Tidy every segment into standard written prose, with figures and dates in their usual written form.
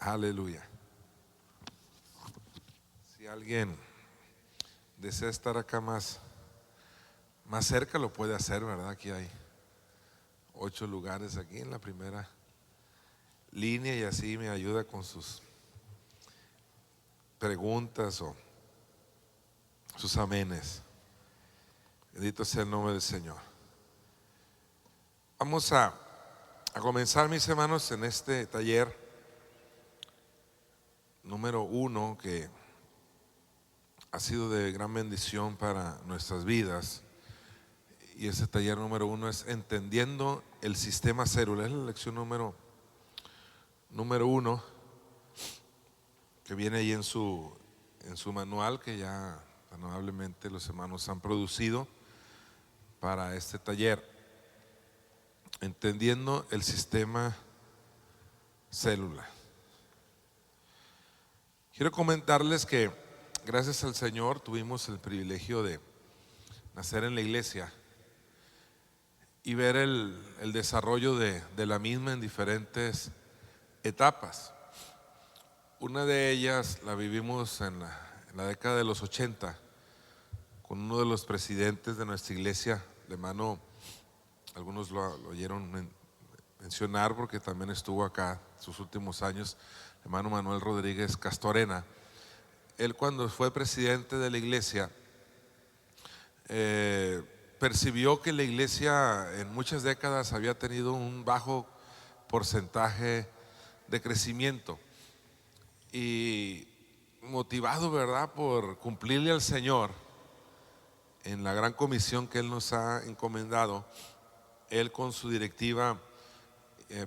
Aleluya. Si alguien desea estar acá más cerca, lo puede hacer, ¿verdad? Aquí hay 8 lugares aquí en la primera línea y así me ayuda con sus preguntas o sus amenes. Bendito sea el nombre del Señor. Vamos a comenzar, mis hermanos, en este taller número 1 que ha sido de gran bendición para nuestras vidas. Y ese taller número 1 es entendiendo el sistema célula. Es la lección número 1 que viene ahí en su manual, que ya amablemente los hermanos han producido para este taller. Entendiendo el sistema célula. Quiero comentarles que gracias al Señor tuvimos el privilegio de nacer en la iglesia y ver el desarrollo de la misma en diferentes etapas. Una de ellas la vivimos en la década de los 80 con uno de los presidentes de nuestra iglesia, de mano, algunos lo oyeron mencionar porque también estuvo acá sus últimos años, hermano Manuel Rodríguez Castorena. Él, cuando fue presidente de la iglesia, percibió que la iglesia en muchas décadas había tenido un bajo porcentaje de crecimiento, y motivado, ¿verdad?, por cumplirle al Señor en la gran comisión que Él nos ha encomendado, Él con su directiva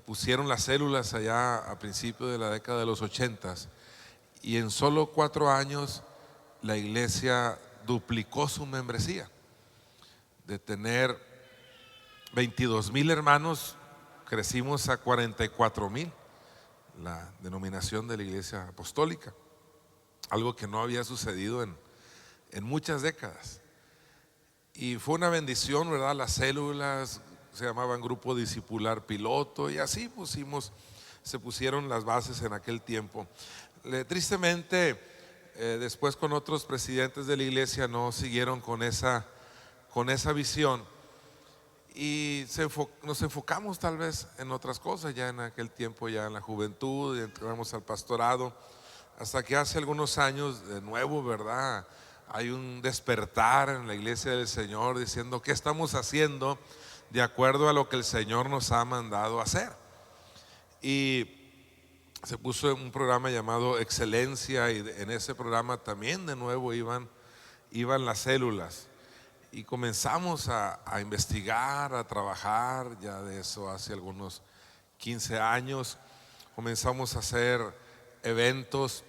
pusieron las células allá a principios de la década de los 80, y en solo 4 años la iglesia duplicó su membresía. De tener 22,000 hermanos, crecimos a 44,000, la denominación de la iglesia apostólica, algo que no había sucedido en muchas décadas. Y fue una bendición, ¿verdad? Las células se llamaban Grupo Discipular Piloto, y así se pusieron las bases en aquel tiempo. Tristemente, después con otros presidentes de la iglesia no siguieron con esa visión, y nos enfocamos tal vez en otras cosas. Ya en aquel tiempo, ya en la juventud, y entramos al pastorado, hasta que hace algunos años de nuevo, ¿verdad?, hay un despertar en la iglesia del Señor diciendo: ¿qué estamos haciendo de acuerdo a lo que el Señor nos ha mandado hacer? Y se puso un programa llamado Excelencia, y en ese programa también de nuevo iban las células, y comenzamos a investigar, a trabajar. Ya de eso hace algunos 15 años comenzamos a hacer eventos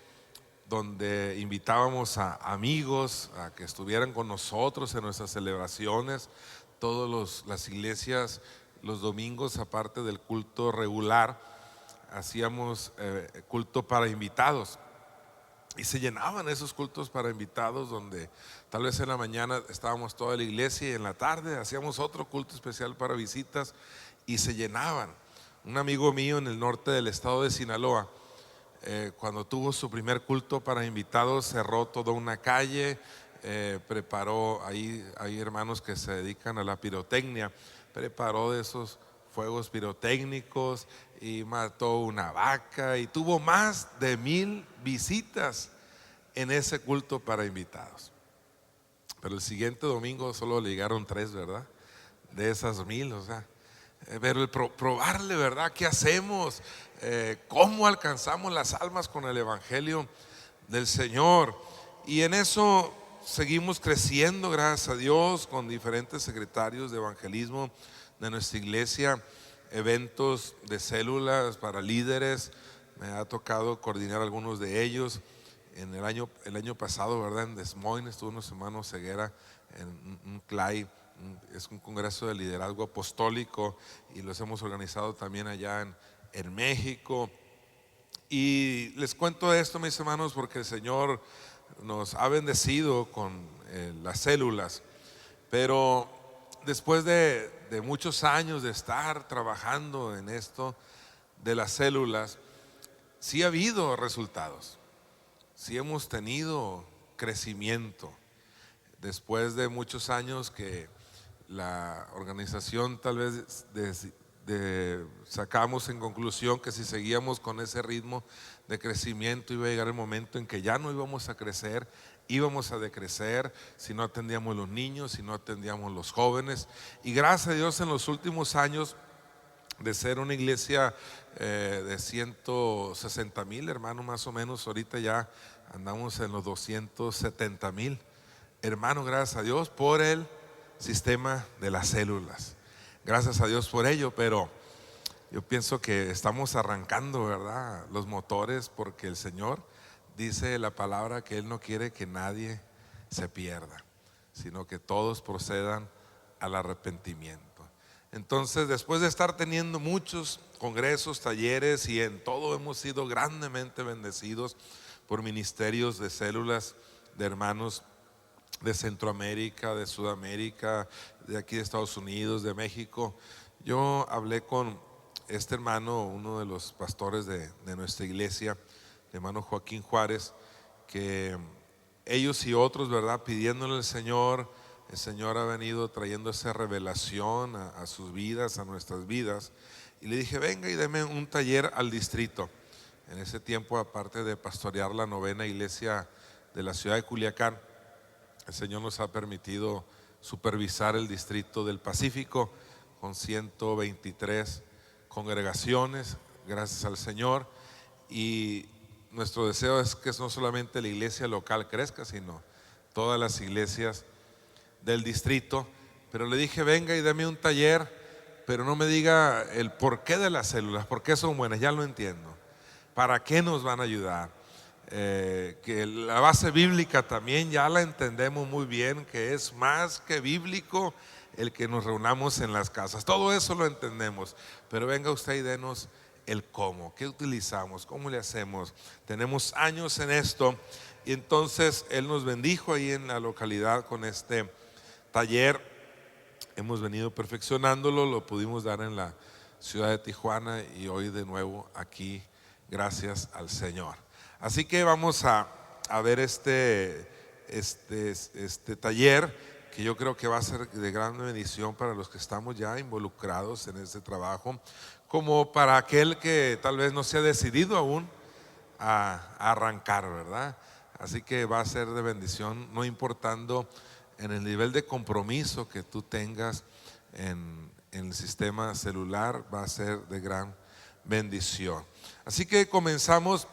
donde invitábamos a amigos a que estuvieran con nosotros en nuestras celebraciones. Todas las iglesias, los domingos, aparte del culto regular, hacíamos culto para invitados, y se llenaban esos cultos para invitados, donde tal vez en la mañana estábamos toda la iglesia, y en la tarde hacíamos otro culto especial para visitas, y se llenaban. Un amigo mío en el norte del estado de Sinaloa, cuando tuvo su primer culto para invitados, cerró toda una calle, preparó, hay hermanos que se dedican a la pirotecnia, preparó de esos fuegos pirotécnicos y mató una vaca, y tuvo más de 1,000 visitas en ese culto para invitados. Pero el siguiente domingo solo le llegaron 3, ¿verdad?, de esas 1,000. O sea, pero el probarle, ¿verdad?, ¿qué hacemos? ¿Cómo alcanzamos las almas con el evangelio del Señor? Y en eso seguimos creciendo, gracias a Dios, con diferentes secretarios de evangelismo de nuestra iglesia, eventos de células para líderes. Me ha tocado coordinar algunos de ellos. En el año pasado, ¿verdad?, en Des Moines estuvo unos hermanos Ceguera en un CLAI, es un congreso de liderazgo apostólico, y los hemos organizado también allá en México. Y les cuento esto, mis hermanos, porque el Señor nos ha bendecido con las células. Pero después de muchos años de estar trabajando en esto de las células, sí ha habido resultados, sí hemos tenido crecimiento. Después de muchos años que la organización tal vez sacamos en conclusión que si seguíamos con ese ritmo de crecimiento iba a llegar el momento en que ya no íbamos a crecer, íbamos a decrecer si no atendíamos los niños, si no atendíamos los jóvenes. Y gracias a Dios en los últimos años, de ser una iglesia de 160,000 hermanos más o menos, ahorita ya andamos en los 270,000 hermanos, gracias a Dios por el sistema de las células. Gracias a Dios por ello, pero yo pienso que estamos arrancando, ¿verdad?, los motores, porque el Señor dice la palabra que Él no quiere que nadie se pierda, sino que todos procedan al arrepentimiento. Entonces, después de estar teniendo muchos congresos, talleres, y en todo hemos sido grandemente bendecidos por ministerios de células de hermanos de Centroamérica, de Sudamérica, de aquí de Estados Unidos, de México. Yo hablé con este hermano, uno de los pastores de nuestra iglesia, el hermano Joaquín Juárez, que ellos y otros, ¿verdad?, pidiéndole al Señor, el Señor ha venido trayendo esa revelación a sus vidas, a nuestras vidas. Y le dije, venga y deme un taller al distrito. En ese tiempo, aparte de pastorear la 9ª iglesia de la ciudad de Culiacán, el Señor nos ha permitido supervisar el distrito del Pacífico con 123 congregaciones, gracias al Señor. Y nuestro deseo es que no solamente la iglesia local crezca, sino todas las iglesias del distrito. Pero le dije, venga y dame un taller, pero no me diga el porqué de las células, por qué son buenas, ya lo entiendo. ¿Para qué nos van a ayudar? Que la base bíblica también ya la entendemos muy bien, que es más que bíblico el que nos reunamos en las casas. Todo eso lo entendemos, pero venga usted y denos el cómo, qué utilizamos, cómo le hacemos. Tenemos años en esto, y entonces él nos bendijo ahí en la localidad con este taller. Hemos venido perfeccionándolo, lo pudimos dar en la ciudad de Tijuana y hoy de nuevo aquí, gracias al Señor. Así que vamos a ver este taller, que yo creo que va a ser de gran bendición para los que estamos ya involucrados en este trabajo, como para aquel que tal vez no se ha decidido aún a arrancar, ¿verdad? Así que va a ser de bendición, no importando en el nivel de compromiso que tú tengas en el sistema celular, va a ser de gran bendición. Así que comenzamos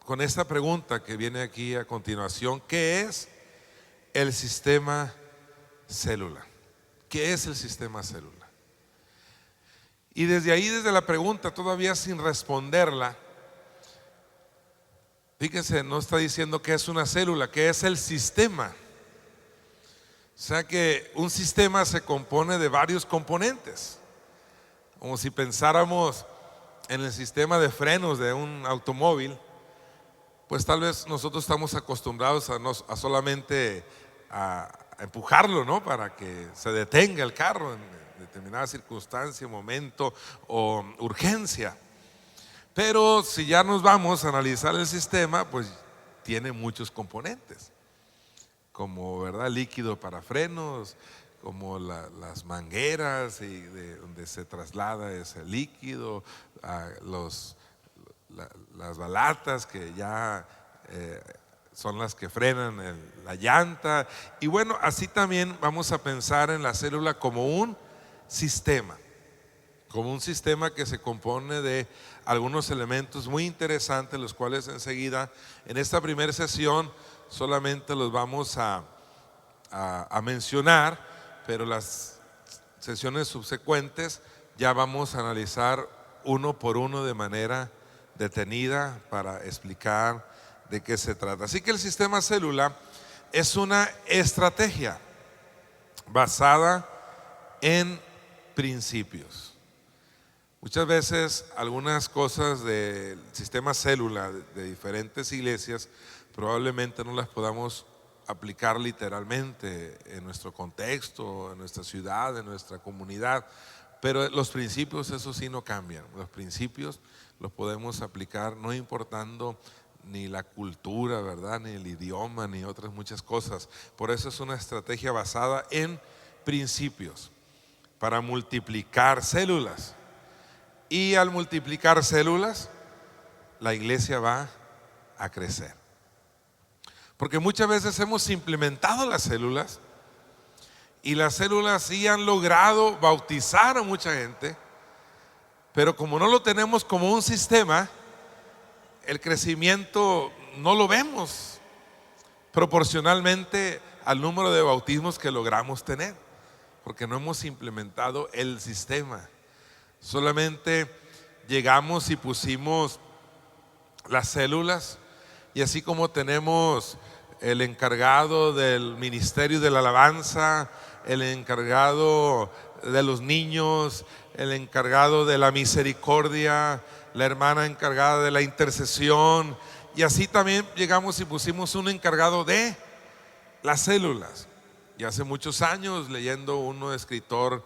con esta pregunta que viene aquí a continuación: ¿qué es el sistema célula? ¿Qué es el sistema célula? Y desde ahí, desde la pregunta, todavía sin responderla, fíjense, no está diciendo qué es una célula, qué es el sistema. O sea que un sistema se compone de varios componentes, como si pensáramos en el sistema de frenos de un automóvil. Pues tal vez nosotros estamos acostumbrados a solamente a empujarlo, ¿no?, para que se detenga el carro en determinada circunstancia, momento o urgencia. Pero si ya nos vamos a analizar el sistema, pues tiene muchos componentes, como, ¿verdad?, líquido para frenos, como las mangueras y de donde se traslada ese líquido, las balatas que ya son las que frenan la llanta. Y bueno, así también vamos a pensar en la célula como un sistema que se compone de algunos elementos muy interesantes, los cuales enseguida en esta primera sesión solamente los vamos a mencionar, pero las sesiones subsecuentes ya vamos a analizar uno por uno de manera detenida para explicar de qué se trata. Así que el sistema célula es una estrategia basada en principios. Muchas veces algunas cosas del sistema célula de diferentes iglesias probablemente no las podamos aplicar literalmente en nuestro contexto, en nuestra ciudad, en nuestra comunidad, Pero los principios, eso sí, no cambian. Los principios los podemos aplicar no importando ni la cultura, ¿verdad? Ni el idioma, ni otras muchas cosas. Por eso es una estrategia basada en principios para multiplicar células. Y al multiplicar células, la iglesia va a crecer. Porque muchas veces hemos implementado las células y las células sí han logrado bautizar a mucha gente, pero como no lo tenemos como un sistema, el crecimiento no lo vemos proporcionalmente al número de bautismos que logramos tener, porque no hemos implementado el sistema. Solamente llegamos y pusimos las células, y así como tenemos el encargado del ministerio de la alabanza, el encargado de los niños, el encargado de la misericordia, la hermana encargada de la intercesión, y así también llegamos y pusimos un encargado de las células. Y hace muchos años, leyendo un escritor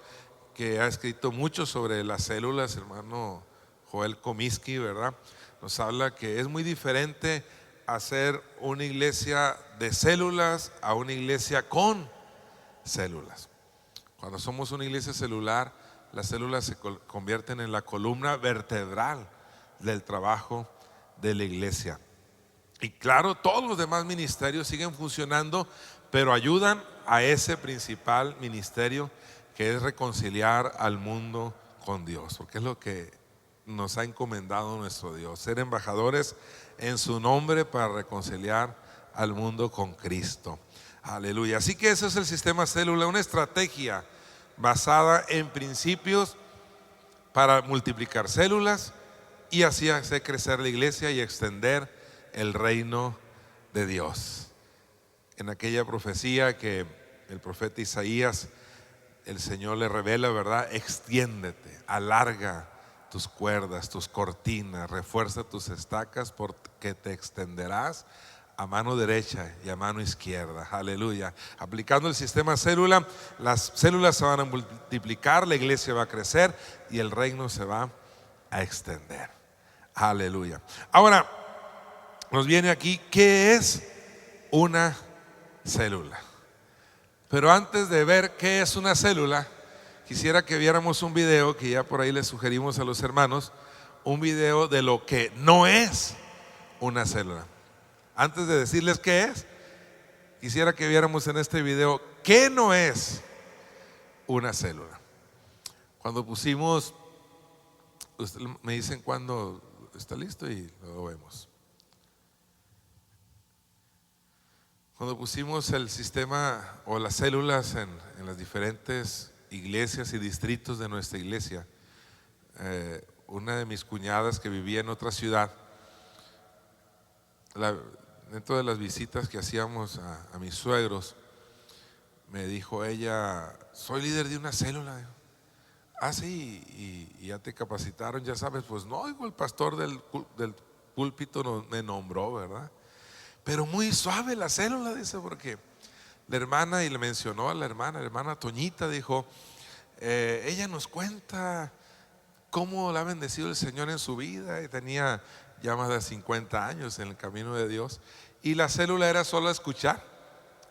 que ha escrito mucho sobre las células, hermano Joel Comiskey, ¿verdad?, nos habla que es muy diferente hacer una iglesia de células a una iglesia con células. Cuando somos una iglesia celular, las células se convierten en la columna vertebral del trabajo de la iglesia. Y claro, todos los demás ministerios siguen funcionando, pero ayudan a ese principal ministerio, que es reconciliar al mundo con Dios, porque es lo que nos ha encomendado nuestro Dios, ser embajadores en su nombre para reconciliar al mundo con Cristo. Aleluya. Así que ese es el sistema célula, una estrategia basada en principios para multiplicar células y así hacer crecer la iglesia y extender el reino de Dios. En aquella profecía que el profeta Isaías, el Señor le revela, ¿verdad? Extiéndete, alarga tus cuerdas, tus cortinas, refuerza tus estacas, porque te extenderás a mano derecha y a mano izquierda. Aleluya. Aplicando el sistema célula, las células se van a multiplicar, la iglesia va a crecer y el reino se va a extender. Aleluya. Ahora, nos viene aquí, ¿qué es una célula? Pero antes de ver qué es una célula, quisiera que viéramos un video que ya por ahí les sugerimos a los hermanos, un video de lo que no es una célula. Antes de decirles qué es, quisiera que viéramos en este video qué no es una célula. Cuando pusimos, me dicen cuando está listo y lo vemos. Cuando pusimos el sistema o las células en las diferentes iglesias y distritos de nuestra iglesia, una de mis cuñadas que vivía en otra ciudad, dentro de las visitas que hacíamos a mis suegros, me dijo ella: soy líder de una célula. Ah, sí, y ya te capacitaron, ya sabes. Pues no, el pastor del púlpito me nombró, ¿verdad? Pero muy suave la célula, dice, porque la hermana, y le mencionó a la hermana Toñita, dijo, ella nos cuenta cómo la ha bendecido el Señor en su vida, y tenía ya más de 50 años en el camino de Dios, y la célula era solo escuchar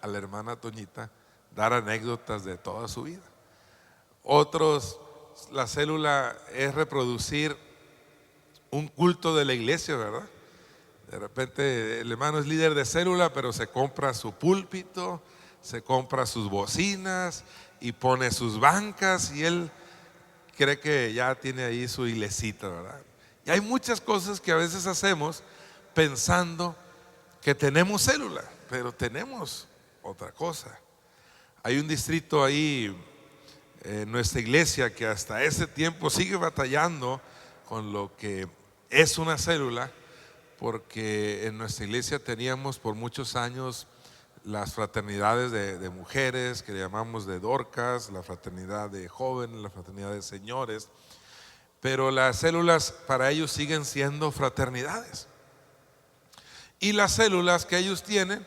a la hermana Toñita dar anécdotas de toda su vida. Otros, la célula es reproducir un culto de la iglesia, ¿verdad? De repente el hermano es líder de célula, pero se compra su púlpito, se compra sus bocinas y pone sus bancas, y él cree que ya tiene ahí su iglesita, ¿verdad? Y hay muchas cosas que a veces hacemos pensando que tenemos célula, pero tenemos otra cosa. Hay un distrito ahí en nuestra iglesia que hasta ese tiempo sigue batallando con lo que es una célula, porque en nuestra iglesia teníamos por muchos años las fraternidades de mujeres, que le llamamos de Dorcas, la fraternidad de jóvenes, la fraternidad de señores, pero las células para ellos siguen siendo fraternidades, y las células que ellos tienen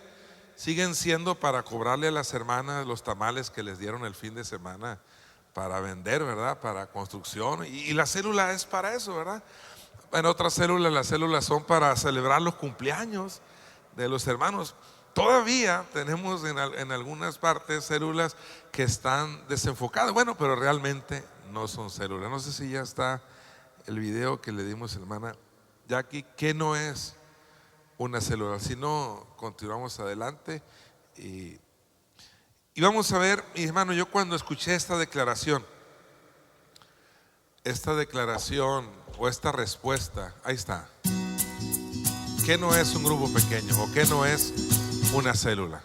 siguen siendo para cobrarle a las hermanas los tamales que les dieron el fin de semana para vender, ¿verdad? Para construcción. Y la célula es para eso, ¿verdad? En otras células, las células son para celebrar los cumpleaños de los hermanos. Todavía tenemos en algunas partes células que están desenfocadas. Bueno, pero realmente no son células. No sé si ya está el video que le dimos a la hermana Jackie, que no es una célula. Si no, continuamos adelante y vamos a ver, mi hermano, yo cuando escuché esta declaración o esta respuesta, ahí está. ¿Qué no es un grupo pequeño o qué no es una célula?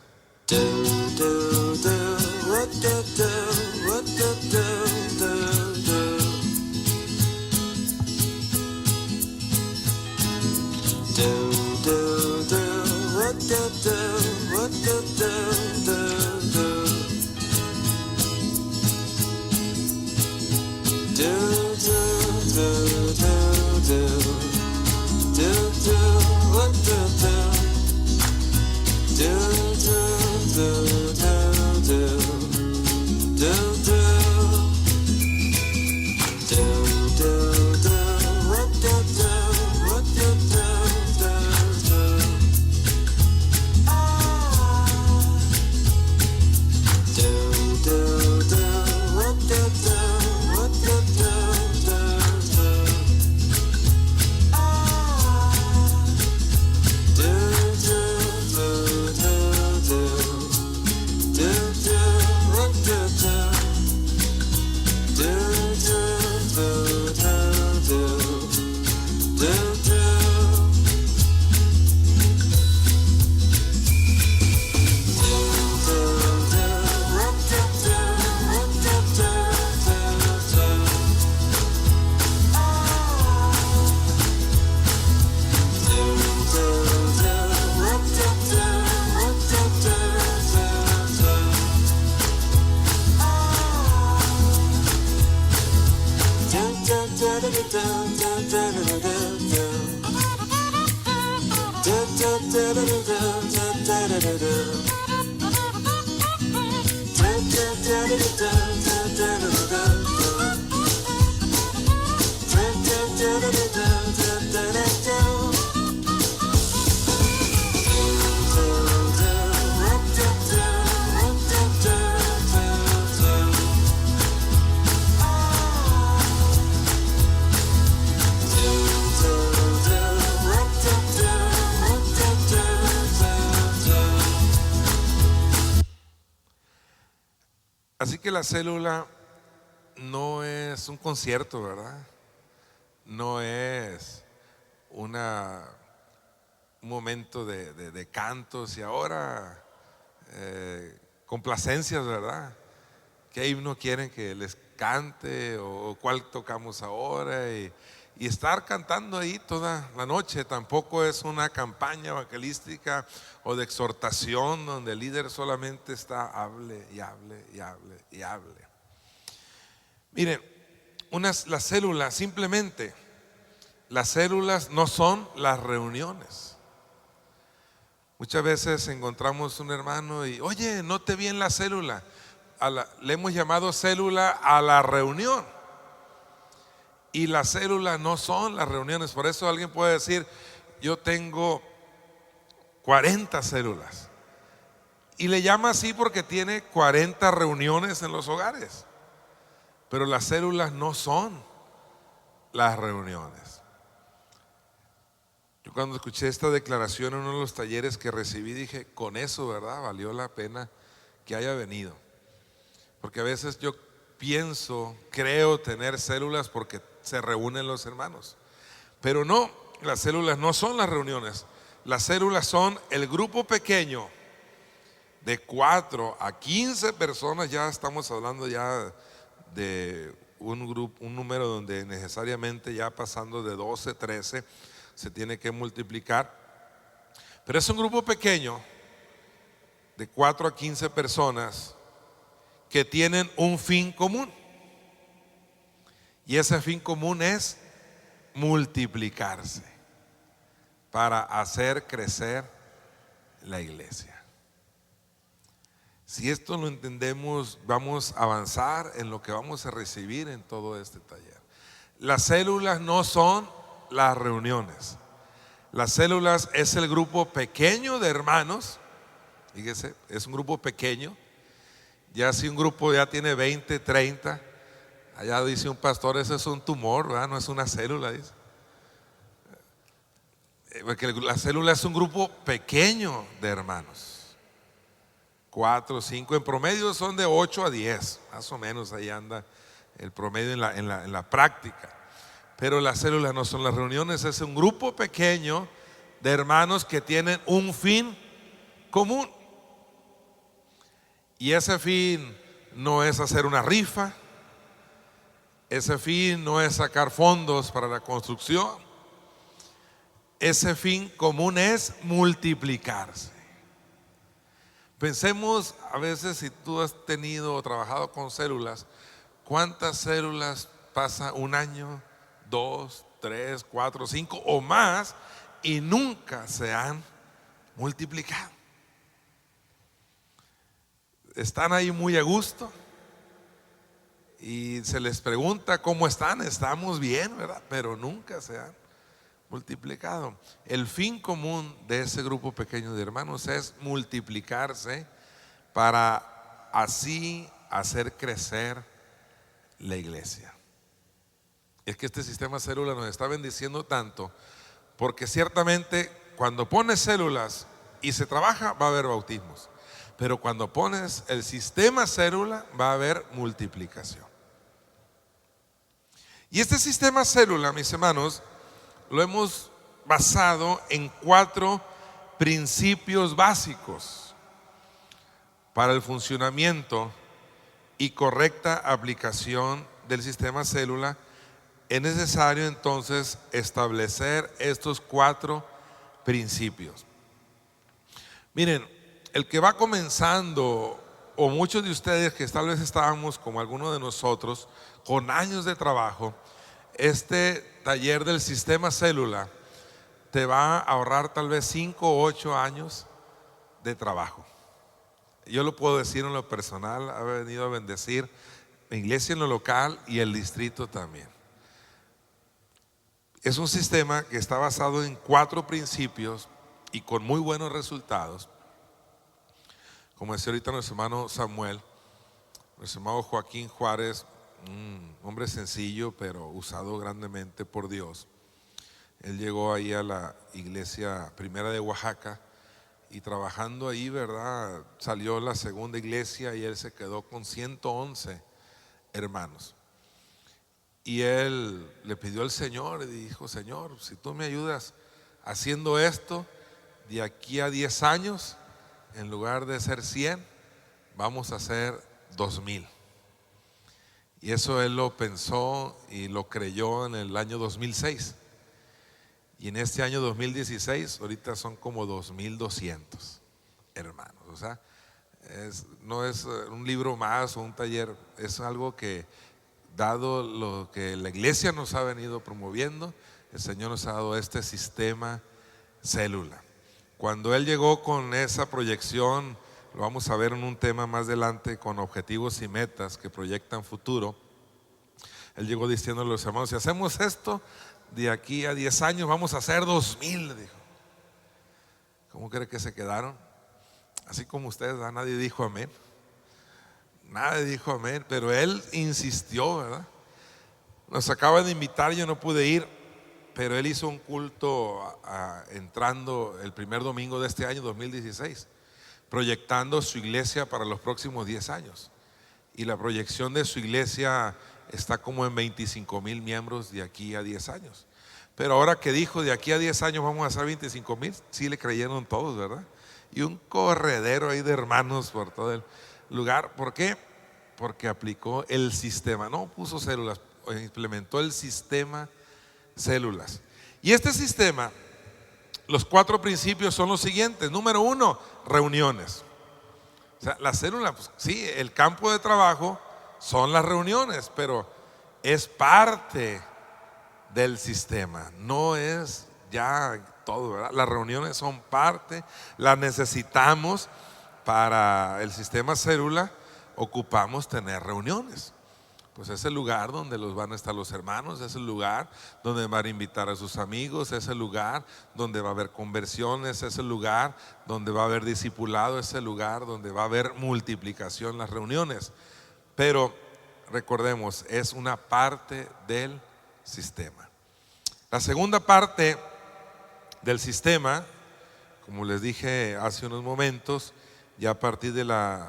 Así que la célula no es un concierto, ¿verdad? No es un momento de cantos y ahora complacencias, ¿verdad? ¿Qué himno quieren que les cante o cuál tocamos ahora? Y estar cantando ahí toda la noche tampoco es una campaña evangelística o de exhortación donde el líder solamente está hable y hable y hable y hable. Miren, las células, simplemente, las células no son las reuniones. Muchas veces encontramos un hermano y, oye, no te vi en la célula. Le hemos llamado célula a la reunión. Y las células no son las reuniones. Por eso alguien puede decir, yo tengo 40 células. Y le llama así porque tiene 40 reuniones en los hogares. Pero las células no son las reuniones. Yo cuando escuché esta declaración en uno de los talleres que recibí, dije, con eso, ¿verdad? Valió la pena que haya venido. Porque a veces yo creo tener células porque se reúnen los hermanos. Pero no, las células no son las reuniones. Las células son el grupo pequeño de 4 a 15 personas. Ya estamos hablando ya de un número donde necesariamente ya pasando de 12, 13 se tiene que multiplicar. Pero es un grupo pequeño de 4 a 15 personas que tienen un fin común. Y ese fin común es multiplicarse para hacer crecer la iglesia. Si esto lo entendemos, vamos a avanzar en lo que vamos a recibir en todo este taller. Las células no son las reuniones. Las células es el grupo pequeño de hermanos. Fíjese, es un grupo pequeño. Ya si un grupo ya tiene 20, 30, allá dice un pastor, eso es un tumor, ¿verdad? No es una célula, dice. Porque la célula es un grupo pequeño de hermanos. 4, 5, en promedio son de 8 a 10, más o menos ahí anda el promedio en la práctica. Pero las células no son las reuniones, es un grupo pequeño de hermanos que tienen un fin común. Y ese fin no es hacer una rifa, ese fin no es sacar fondos para la construcción, ese fin común es multiplicarse. Pensemos a veces, si tú has tenido o trabajado con células, ¿cuántas células pasa un año, 2, 3, 4, 5 o más y nunca se han multiplicado? Están ahí muy a gusto y se les pregunta cómo están. Estamos bien, ¿verdad? Pero nunca se han multiplicado. El fin común de ese grupo pequeño de hermanos es multiplicarse para así hacer crecer la iglesia. Es que este sistema célula nos está bendiciendo tanto, porque ciertamente cuando pones células y se trabaja, va a haber bautismos, pero cuando pones el sistema célula va a haber multiplicación. Y este sistema célula, mis hermanos, lo hemos basado en 4 principios básicos para el funcionamiento y correcta aplicación del sistema célula. Es necesario entonces establecer estos 4 principios. Miren, el que va comenzando, o muchos de ustedes que tal vez estábamos como algunos de nosotros con años de trabajo, este taller del sistema célula te va a ahorrar tal vez 5 o 8 años de trabajo. Yo lo puedo decir en lo personal, ha venido a bendecir mi iglesia en lo local y el distrito también. Es un sistema que está basado en 4 principios y con muy buenos resultados. Como decía ahorita nuestro hermano Samuel, nuestro hermano Joaquín Juárez, un hombre sencillo pero usado grandemente por Dios. Él llegó ahí a la iglesia primera de Oaxaca y trabajando ahí, ¿verdad? Salió la segunda iglesia y él se quedó con 111 hermanos. Y él le pidió al Señor y dijo: Señor, si tú me ayudas haciendo esto, de aquí a 10 años, en lugar de ser 100, vamos a hacer 2000. Y eso él lo pensó y lo creyó en el año 2006. Y en este año 2016, ahorita son como 2200 hermanos. O sea, no es un libro más o un taller, es algo que, dado lo que la iglesia nos ha venido promoviendo, el Señor nos ha dado este sistema célula. Cuando él llegó con esa proyección, lo vamos a ver en un tema más adelante, con objetivos y metas que proyectan futuro. Él llegó diciendo a los hermanos: si hacemos esto, de aquí a 10 años vamos a hacer 2000, dijo. ¿Cómo cree que se quedaron? Así como ustedes, ¿verdad? Nadie dijo amén. Nadie dijo amén, pero él insistió, ¿verdad? Nos acaba de invitar, yo no pude ir, pero él hizo un culto entrando el primer domingo de este año 2016, proyectando su iglesia para los próximos 10 años. Y la proyección de su iglesia está como en 25,000 miembros de aquí a 10 años. Pero ahora que dijo de aquí a 10 años vamos a hacer 25,000, sí le creyeron todos, ¿verdad? Y un corredero ahí de hermanos por todo el lugar. ¿Por qué? Porque aplicó el sistema, no puso células, implementó el sistema células. Y este sistema, los 4 principios son los siguientes. Número 1, reuniones. O sea, la célula, pues, sí, el campo de trabajo son las reuniones, pero es parte del sistema, no es ya todo, ¿verdad? Las reuniones son parte, las necesitamos para el sistema célula ocupamos tener reuniones. Pues es el lugar donde los van a estar los hermanos, es el lugar donde van a invitar a sus amigos, es el lugar donde va a haber conversiones, es el lugar donde va a haber discipulado, es el lugar donde va a haber multiplicación, las reuniones. Pero recordemos, es una parte del sistema. La segunda parte del sistema, como les dije hace unos momentos, ya a partir de la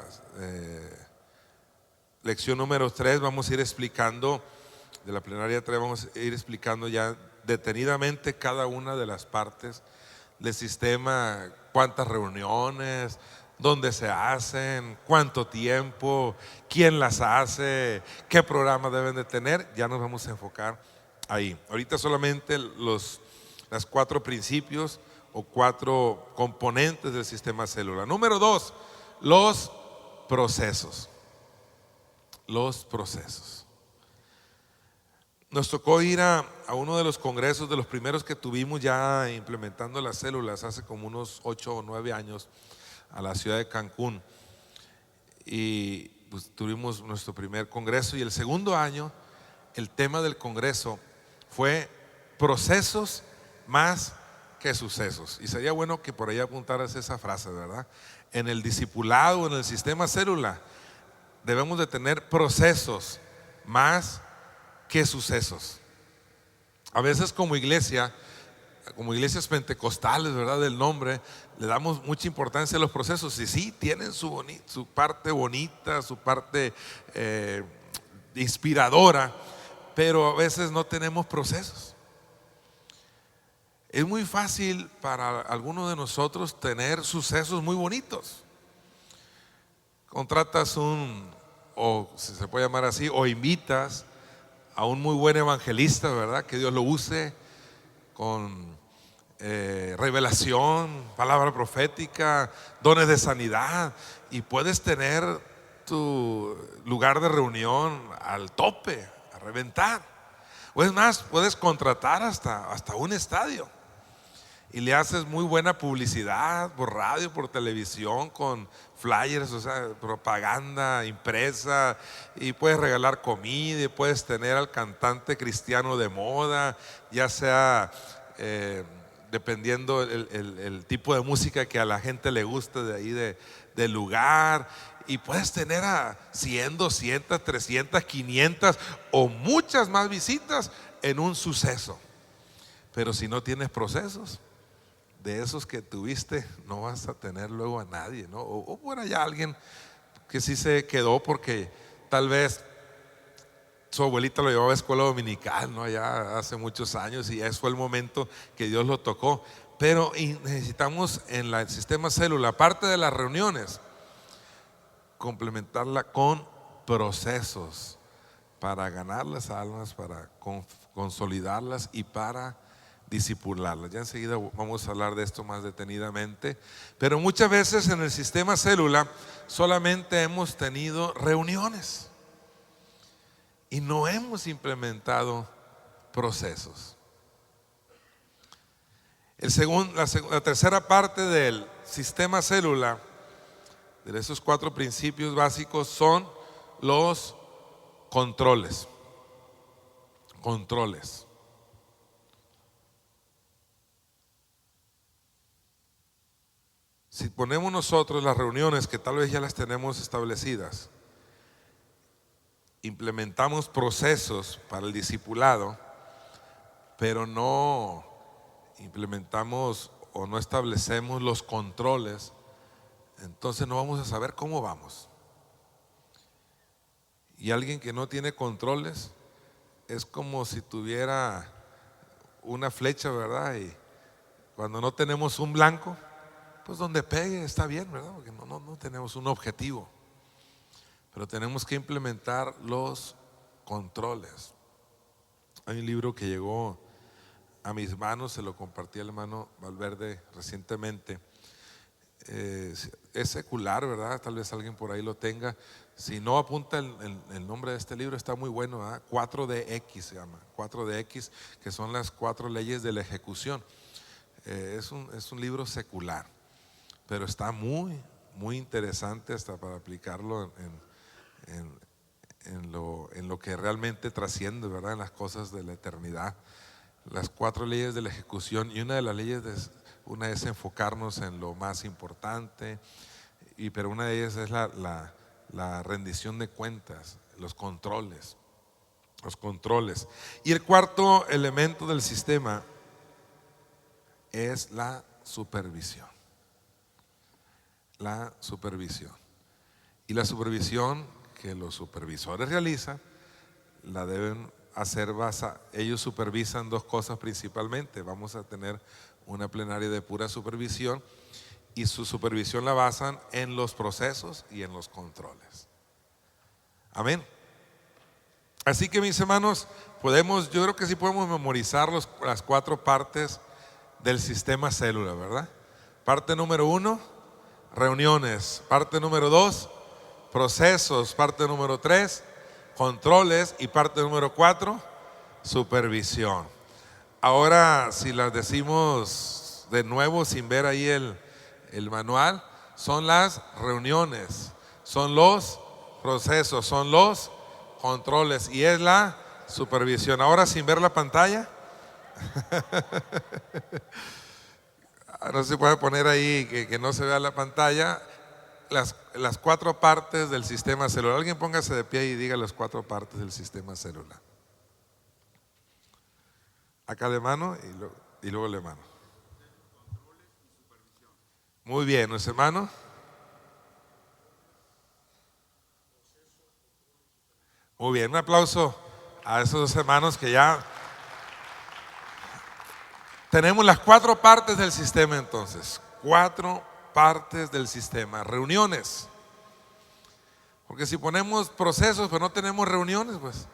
lección número 3 vamos a ir explicando, de la plenaria 3 vamos a ir explicando ya detenidamente cada una de las partes del sistema, cuántas reuniones, dónde se hacen, cuánto tiempo, quién las hace, qué programas deben de tener. Ya nos vamos a enfocar ahí. Ahorita solamente los 4 principios o 4 componentes del sistema celular. Número 2, los procesos. Los procesos. Nos tocó ir a uno de los congresos, de los primeros que tuvimos ya implementando las células hace como unos 8 o 9 años, a la ciudad de Cancún, y pues tuvimos nuestro primer congreso. Y el segundo año el tema del congreso fue procesos más que sucesos. Y sería bueno que por ahí apuntaras esa frase, ¿verdad? En el discipulado, en el sistema célula, debemos de tener procesos más que sucesos. A veces como iglesias pentecostales, ¿verdad? Del nombre, le damos mucha importancia a los procesos. Y sí, tienen su parte bonita, su parte inspiradora, pero a veces no tenemos procesos. Es muy fácil para algunos de nosotros tener sucesos muy bonitos. Contratas o si se puede llamar así, o invitas a un muy buen evangelista, ¿verdad? Que Dios lo use con revelación, palabra profética, dones de sanidad, y puedes tener tu lugar de reunión al tope, a reventar. O es más, puedes contratar hasta un estadio y le haces muy buena publicidad por radio, por televisión, con flyers, o sea, propaganda impresa, y puedes regalar comida, y puedes tener al cantante cristiano de moda, ya sea dependiendo el tipo de música que a la gente le guste de ahí del lugar, y puedes tener a 100, 200, 300, 500 o muchas más visitas en un suceso. Pero si no tienes procesos, de esos que tuviste, no vas a tener luego a nadie, ¿no? O por allá alguien que sí se quedó porque tal vez su abuelita lo llevaba a escuela dominical, ¿no? Allá hace muchos años, y ese fue el momento que Dios lo tocó. Pero necesitamos en el sistema célula, aparte de las reuniones, complementarla con procesos para ganar las almas, para consolidarlas y para discipularlas. Ya enseguida vamos a hablar de esto más detenidamente. Pero muchas veces en el sistema célula solamente hemos tenido reuniones y no hemos implementado procesos. La tercera parte del sistema célula, de esos 4 principios básicos, son los controles. Controles. Si ponemos nosotros las reuniones, que tal vez ya las tenemos establecidas, implementamos procesos para el discipulado, pero no implementamos o no establecemos los controles, entonces no vamos a saber cómo vamos. Y alguien que no tiene controles es como si tuviera una flecha, ¿verdad? Y cuando no tenemos un blanco, pues donde pegue está bien, ¿verdad? Porque no tenemos un objetivo. Pero tenemos que implementar los controles. Hay un libro que llegó a mis manos, se lo compartí al hermano Valverde recientemente. Es secular, ¿verdad? Tal vez alguien por ahí lo tenga. Si no, apunta el nombre de este libro, está muy bueno, ¿verdad? 4DX se llama, 4DX, que son las 4 leyes de la ejecución. Es un libro secular, pero está muy, muy interesante hasta para aplicarlo en lo que realmente trasciende, ¿verdad? En las cosas de la eternidad. Las 4 leyes de la ejecución, y una de las leyes, una es enfocarnos en lo más importante, pero una de ellas es la rendición de cuentas, los controles. Y el cuarto elemento del sistema es la supervisión. La supervisión. Y la supervisión que los supervisores realizan, la deben hacer ellos supervisan 2 cosas principalmente. Vamos a tener una plenaria de pura supervisión, y su supervisión la basan en los procesos y en los controles. Amén. Así que, mis hermanos, yo creo que sí podemos memorizar las 4 partes del sistema célula, ¿verdad? Parte número 1, reuniones. Parte número 2, procesos. Parte número 3, controles. Y parte número 4, supervisión. Ahora, si las decimos de nuevo sin ver ahí el manual, son las reuniones, son los procesos, son los controles y es la supervisión. Ahora, sin ver la pantalla, no se puede poner ahí que no se vea la pantalla, las 4 partes del sistema celular. Alguien póngase de pie y diga las 4 partes del sistema celular. Acá de mano y luego de mano. Muy bien, ¿nuestro hermano? Muy bien, un aplauso a esos 2 hermanos que ya tenemos las 4 partes del sistema. Entonces, 4 partes del sistema. Reuniones, porque si ponemos procesos pero no tenemos reuniones, pues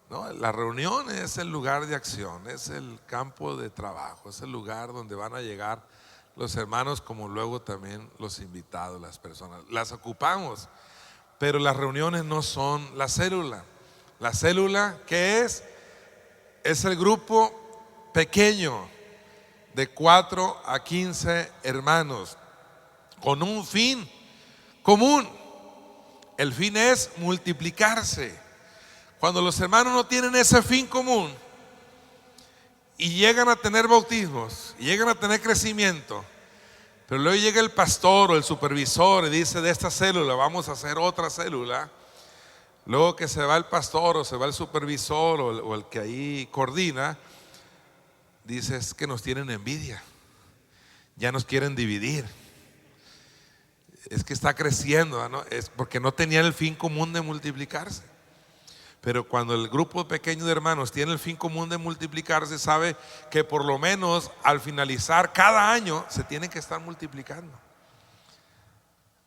no, la reunión es el lugar de acción, es el campo de trabajo, es el lugar donde van a llegar los hermanos, como luego también los invitados, las personas. Las ocupamos, pero las reuniones no son la célula. La célula, ¿qué es? Es el grupo pequeño de 4 a 15 hermanos con un fin común. El fin es multiplicarse. Cuando los hermanos no tienen ese fin común y llegan a tener bautismos y llegan a tener crecimiento, pero luego llega el pastor o el supervisor y dice: de esta célula vamos a hacer otra célula. Luego que se va el pastor o se va el supervisor o el que ahí coordina, dice: es que nos tienen envidia, ya nos quieren dividir, es que está creciendo, ¿no? Es porque no tenían el fin común de multiplicarse. Pero cuando el grupo pequeño de hermanos tiene el fin común de multiplicarse, sabe que por lo menos al finalizar cada año se tienen que estar multiplicando.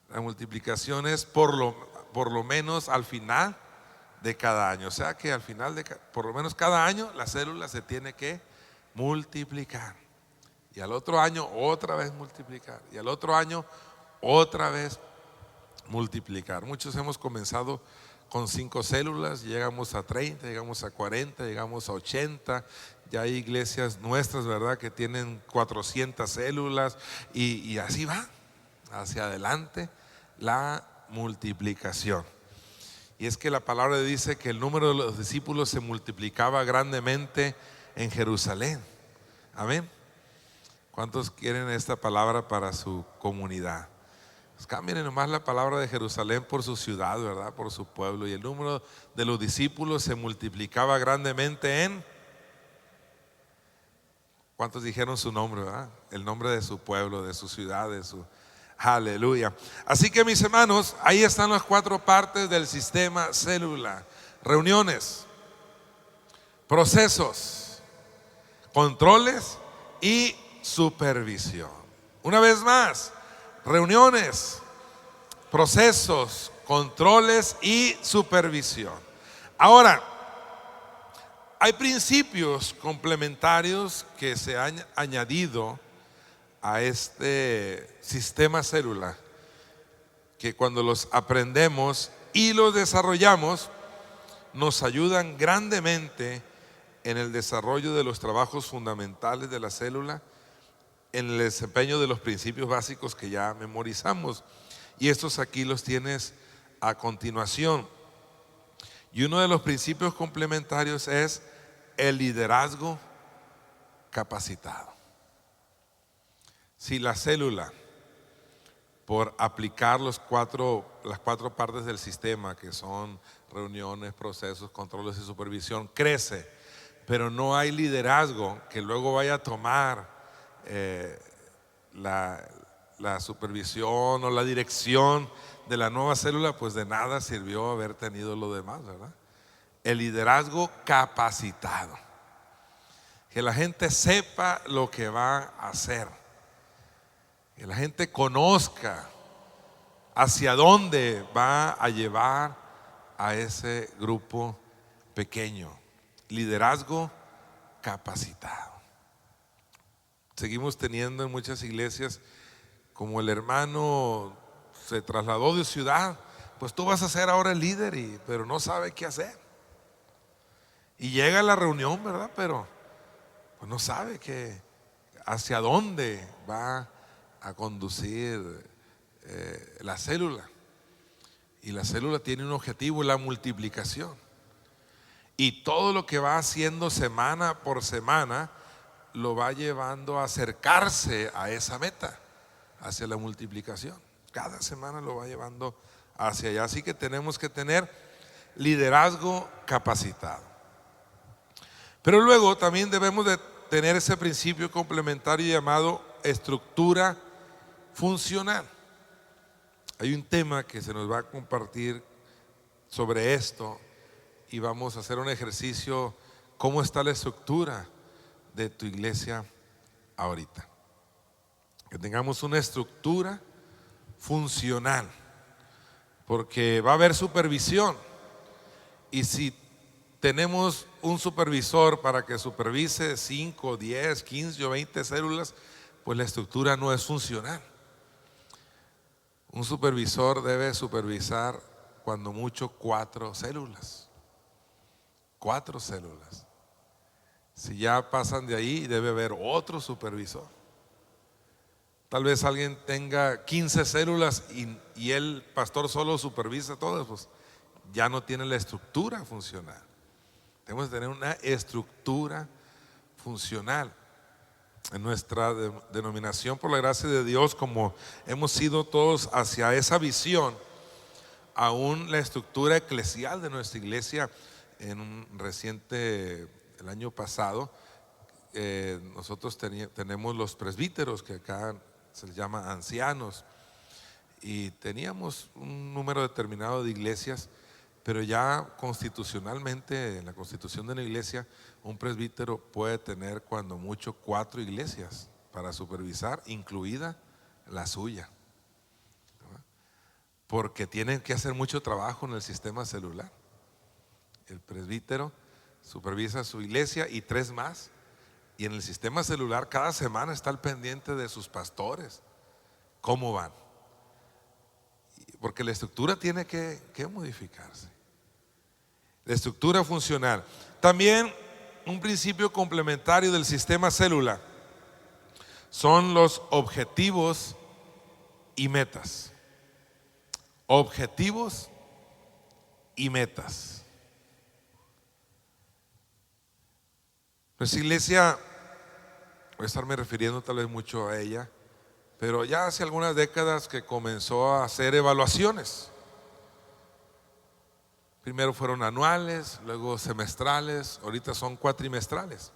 La multiplicación es por lo menos al final de cada año. O sea que al final por lo menos cada año la célula se tiene que multiplicar. Y al otro año otra vez multiplicar. Y al otro año otra vez multiplicar. Muchos hemos comenzado con 5 células, llegamos a 30, llegamos a 40, llegamos a 80. Ya hay iglesias nuestras, ¿verdad?, que tienen 400 células y así va hacia adelante la multiplicación. Y es que la palabra dice que el número de los discípulos se multiplicaba grandemente en Jerusalén. Amén. ¿Cuántos quieren esta palabra para su comunidad? Pues cambien nomás la palabra de Jerusalén por su ciudad, ¿verdad?, por su pueblo. Y el número de los discípulos se multiplicaba grandemente en... ¿Cuántos dijeron su nombre, verdad? El nombre de su pueblo, de su ciudad, de su... Aleluya. Así que, mis hermanos, ahí están las 4 partes del sistema célula: reuniones, procesos, controles y supervisión. Una vez más: reuniones, procesos, controles y supervisión. Ahora, hay principios complementarios que se han añadido a este sistema célula, que cuando los aprendemos y los desarrollamos, nos ayudan grandemente en el desarrollo de los trabajos fundamentales de la célula en el desempeño de los principios básicos que ya memorizamos. Y estos aquí los tienes a continuación. Y uno de los principios complementarios es el liderazgo capacitado. Si la célula, por aplicar las cuatro partes del sistema, que son reuniones, procesos, controles y supervisión, crece, pero no hay liderazgo que luego vaya a tomar la supervisión o la dirección de la nueva célula, pues de nada sirvió haber tenido lo demás, ¿verdad? El liderazgo capacitado, que la gente sepa lo que va a hacer, que la gente conozca hacia dónde va a llevar a ese grupo pequeño. Liderazgo capacitado. Seguimos teniendo en muchas iglesias, como el hermano se trasladó de ciudad, pues tú vas a ser ahora el líder, pero no sabe qué hacer. Y llega a la reunión, ¿verdad? Pero pues no sabe hacia dónde va a conducir la célula. Y la célula tiene un objetivo, la multiplicación. Y todo lo que va haciendo semana por semana lo va llevando a acercarse a esa meta, hacia la multiplicación. Cada semana lo va llevando hacia allá. Así que tenemos que tener liderazgo capacitado. Pero luego también debemos de tener ese principio complementario llamado estructura funcional. Hay un tema que se nos va a compartir sobre esto y vamos a hacer un ejercicio, cómo está la estructura de tu iglesia ahorita. Que tengamos una estructura funcional, porque va a haber supervisión, y si tenemos un supervisor para que supervise 5, 10, 15 o 20 células, pues la estructura no es funcional. Un supervisor debe supervisar cuando mucho 4 células. 4 células. Si ya pasan de ahí, debe haber otro supervisor. Tal vez alguien tenga 15 células y el pastor solo supervisa todas, pues ya no tiene la estructura funcional. Tenemos que tener una estructura funcional. En nuestra denominación, por la gracia de Dios, como hemos ido todos hacia esa visión, aún la estructura eclesial de nuestra iglesia, en un reciente, el año pasado, nosotros tenemos los presbíteros, que acá se les llama ancianos, y teníamos un número determinado de iglesias, pero ya constitucionalmente, en la constitución de una iglesia, un presbítero puede tener cuando mucho 4 iglesias para supervisar, incluida la suya, porque tienen que hacer mucho trabajo en el sistema celular. El presbítero supervisa su iglesia y 3 más, y en el sistema celular cada semana está al pendiente de sus pastores, cómo van, porque la estructura tiene que modificarse. La estructura funcional. También un principio complementario del sistema célula son los objetivos y metas. Objetivos y metas. Nuestra iglesia, voy a estarme refiriendo tal vez mucho a ella, pero ya hace algunas décadas que comenzó a hacer evaluaciones. Primero fueron anuales, luego semestrales, ahorita son cuatrimestrales.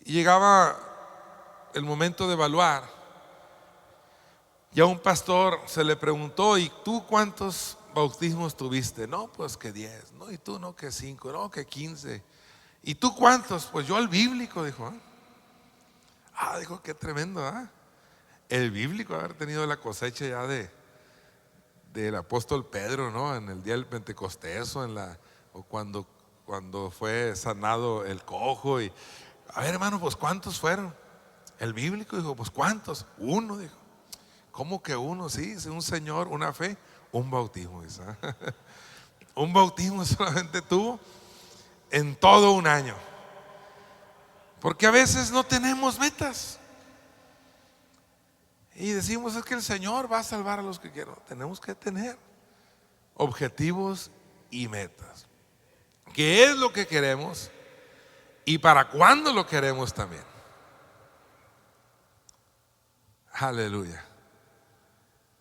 Y llegaba el momento de evaluar. Y a un pastor se le preguntó: ¿y tú cuántos bautismos tuviste? No, pues que 10. No, y tú no, que 5. No, que 15. ¿Y tú cuántos? Pues yo el bíblico, dijo. Dijo, qué tremendo, el bíblico, haber tenido la cosecha ya del apóstol Pedro, ¿no? En el día del Pentecostés, o cuando fue sanado el cojo. Y a ver, hermano, pues ¿cuántos fueron? El bíblico dijo, pues ¿cuántos? 1, dijo. ¿Cómo que 1? Sí, un Señor, una fe, un bautismo, dice. Un bautismo solamente tuvo en todo un año. Porque a veces no tenemos metas. Y decimos, es que el Señor va a salvar a los que quieran. Tenemos que tener objetivos y metas. ¿Qué es lo que queremos? Y para cuándo lo queremos también. Aleluya.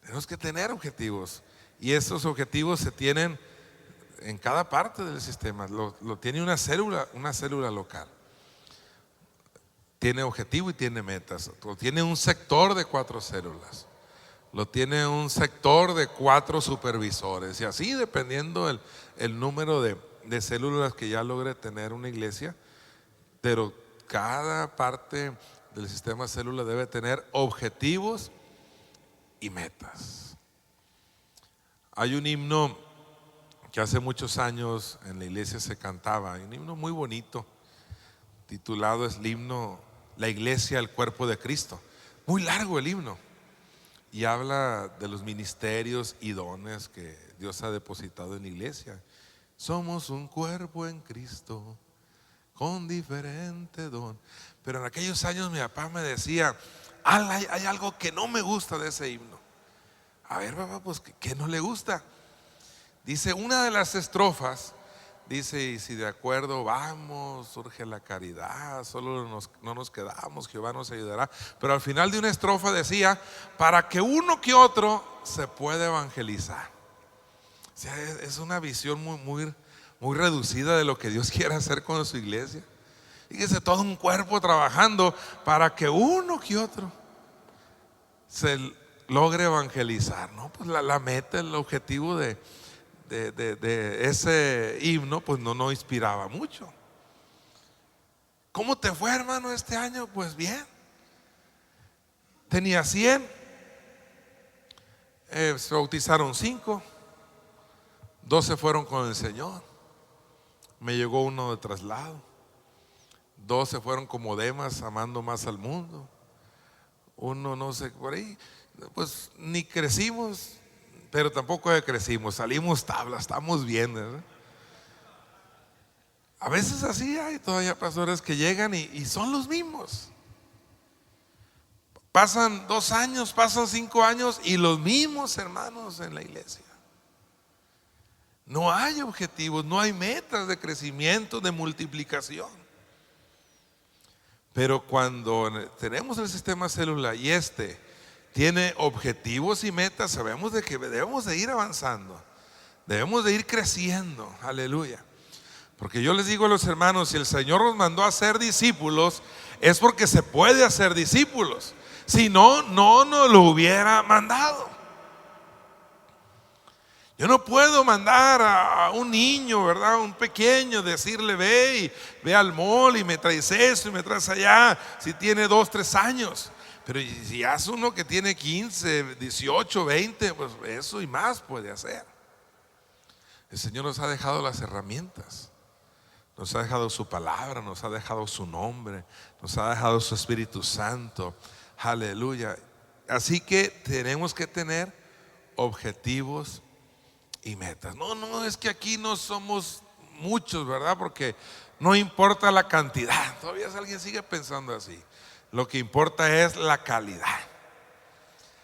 Tenemos que tener objetivos. Y esos objetivos se tienen en cada parte del sistema. Lo tiene una célula local. Tiene objetivo y tiene metas. Lo tiene un sector de 4 células. Lo tiene un sector de 4 supervisores. Y así, dependiendo el número de células que ya logre tener una iglesia. Pero cada parte del sistema célula debe tener objetivos y metas. Hay un himno que hace muchos años en la iglesia se cantaba, un himno muy bonito, titulado es el himno La Iglesia, el Cuerpo de Cristo. Muy largo el himno y habla de los ministerios y dones que Dios ha depositado en la iglesia. Somos un cuerpo en Cristo con diferente don. Pero en aquellos años mi papá me decía, hay algo que no me gusta de ese himno. A ver, papá, pues ¿qué no le gusta? Dice, una de las estrofas dice, y si de acuerdo vamos, surge la caridad, solo no nos quedamos, Jehová nos ayudará. Pero al final de una estrofa decía, para que uno que otro se pueda evangelizar. O sea, es una visión muy reducida de lo que Dios quiere hacer con su iglesia. Fíjese, todo un cuerpo trabajando para que uno que otro se logre evangelizar, ¿no? Pues la meta, el objetivo de ese himno, pues no inspiraba mucho. ¿Cómo te fue, hermano, este año? Pues bien. Tenía 100, se bautizaron 5, 12 fueron con el Señor. Me llegó uno de traslado. 12 fueron como Demas, amando más al mundo. Uno no sé, por ahí, pues ni crecimos, pero tampoco decrecimos, salimos tablas, estamos bien, ¿verdad? A veces así hay todavía pastores que llegan y son los mismos. Pasan 2 años, pasan 5 años y los mismos hermanos en la iglesia. No hay objetivos, no hay metas de crecimiento, de multiplicación. Pero cuando tenemos el sistema celular y tiene objetivos y metas, sabemos de que debemos de ir avanzando, debemos de ir creciendo, aleluya. Porque yo les digo a los hermanos, si el Señor nos mandó a ser discípulos, es porque se puede hacer discípulos. Si no, no nos lo hubiera mandado. Yo no puedo mandar a un niño, ¿verdad? Un pequeño, decirle ve al mall y me traes eso y me traes allá, si tiene 2, 3 años. Pero si hace uno que tiene 15, 18, 20, pues eso y más puede hacer. El Señor nos ha dejado las herramientas, nos ha dejado su palabra, nos ha dejado su nombre, nos ha dejado su Espíritu Santo, aleluya. Así que tenemos que tener objetivos y metas. No, es que aquí no somos muchos, ¿verdad? Porque no importa la cantidad. Todavía alguien sigue pensando así. Lo que importa es la calidad.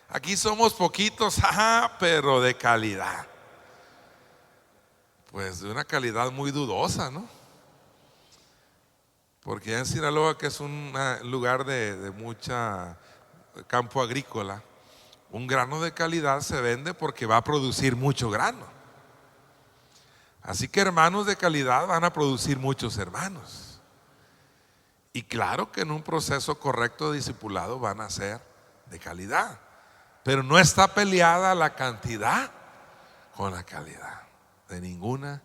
Aquí somos poquitos, pero de calidad. Pues de una calidad muy dudosa, ¿no? Porque ya en Sinaloa, que es un lugar de mucha campo agrícola, un grano de calidad se vende porque va a producir mucho grano. Así que hermanos de calidad van a producir muchos hermanos. Y claro que en un proceso correcto de discipulado van a ser de calidad. Pero no está peleada la cantidad con la calidad, de ninguna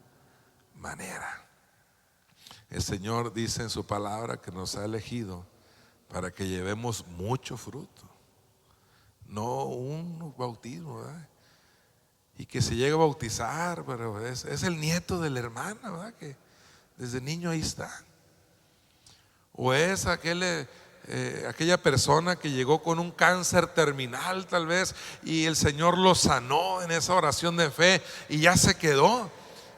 manera. El Señor dice en su palabra que nos ha elegido para que llevemos mucho fruto. No un bautismo, ¿verdad? Y que se llegue a bautizar, pero es el nieto de la hermana, ¿verdad? Que desde niño ahí está. O es aquella persona que llegó con un cáncer terminal tal vez y el Señor lo sanó en esa oración de fe y ya se quedó.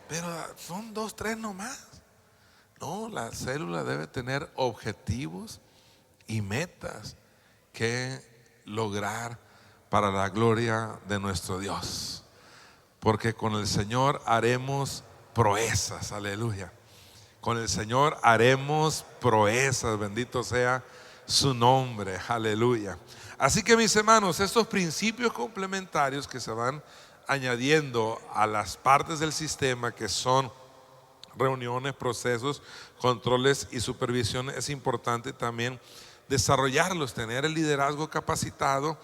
Pero son 2, 3 nomás. No, la célula debe tener objetivos y metas que lograr para la gloria de nuestro Dios. Porque con el Señor haremos proezas, aleluya. Con el Señor haremos proezas, bendito sea su nombre, aleluya. Así que, mis hermanos, estos principios complementarios que se van añadiendo a las partes del sistema, que son reuniones, procesos, controles y supervisión, es importante también desarrollarlos, tener el liderazgo capacitado,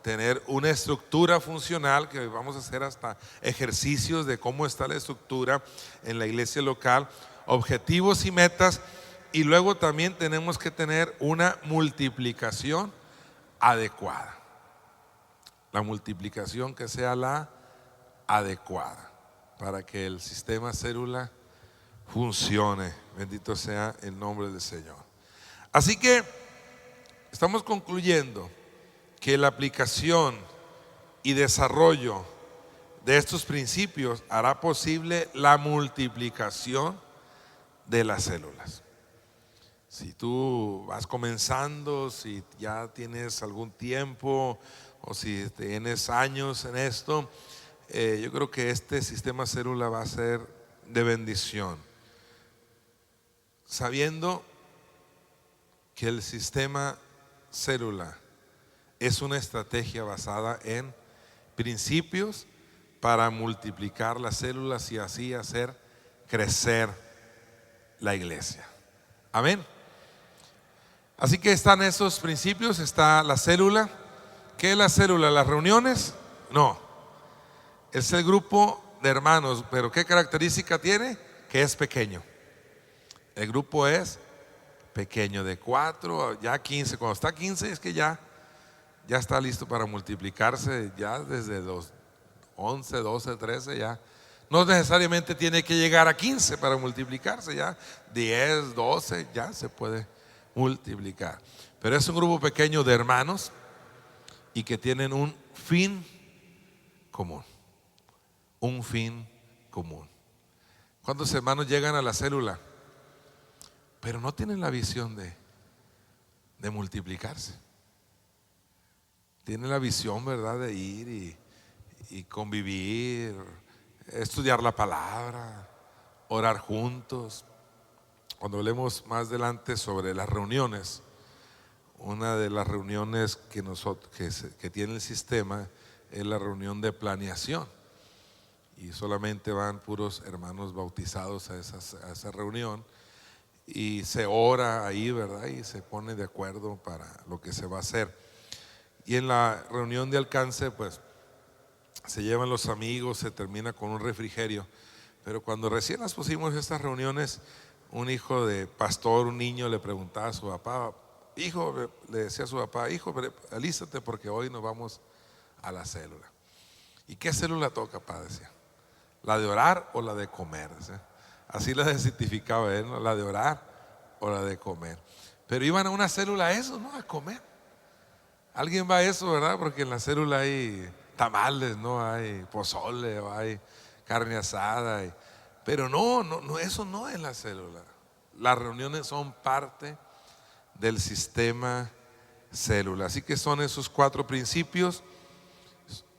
tener una estructura funcional, que vamos a hacer hasta ejercicios de cómo está la estructura en la iglesia local, objetivos y metas, y luego también tenemos que tener una multiplicación adecuada. La multiplicación que sea la adecuada para que el sistema célula funcione. Bendito sea el nombre del Señor. Así que estamos concluyendo que la aplicación y desarrollo de estos principios hará posible la multiplicación de las células. Si tú vas comenzando, si ya tienes algún tiempo o si tienes años en esto, yo creo que este sistema célula va a ser de bendición, sabiendo que el sistema célula es una estrategia basada en principios para multiplicar las células y así hacer crecer la iglesia. Amén. Así que están esos principios, está la célula. ¿Qué es la célula? ¿Las reuniones? No, es el grupo de hermanos, pero ¿qué característica tiene? Que es pequeño. El grupo es pequeño, de 4 ya 15. Cuando está 15 es que ya está listo para multiplicarse, ya desde los 11, 12, 13 ya. No necesariamente tiene que llegar a 15 para multiplicarse, ya 10, 12 ya se puede multiplicar. Pero es un grupo pequeño de hermanos y que tienen un fin común. Un fin común. ¿Cuántos hermanos llegan a la célula pero no tienen la visión de multiplicarse? Tienen la visión, ¿verdad?, de ir y convivir, estudiar la palabra, orar juntos. Cuando hablemos más adelante sobre las reuniones, una de las reuniones que tiene el sistema es la reunión de planeación, y solamente van puros hermanos bautizados a esa reunión, y se ora ahí, ¿verdad?, y se pone de acuerdo para lo que se va a hacer. Y en la reunión de alcance, pues se llevan los amigos, se termina con un refrigerio. Pero cuando recién las pusimos estas reuniones, un hijo de pastor, un niño, le preguntaba a su papá, hijo, le decía a su papá, hijo, alístate porque hoy nos vamos a la célula. ¿Y qué célula toca, papá?, decía. ¿La de orar o la de comer? ¿Sí? Así la identificaba él, ¿no? La de orar o la de comer. Pero iban a una célula a eso, ¿no?, a comer. Alguien va a eso, ¿verdad? Porque en la célula hay tamales, ¿no? Hay pozole, o hay carne asada. Pero no, eso no es la célula. Las reuniones son parte del sistema célula. Así que son esos 4 principios: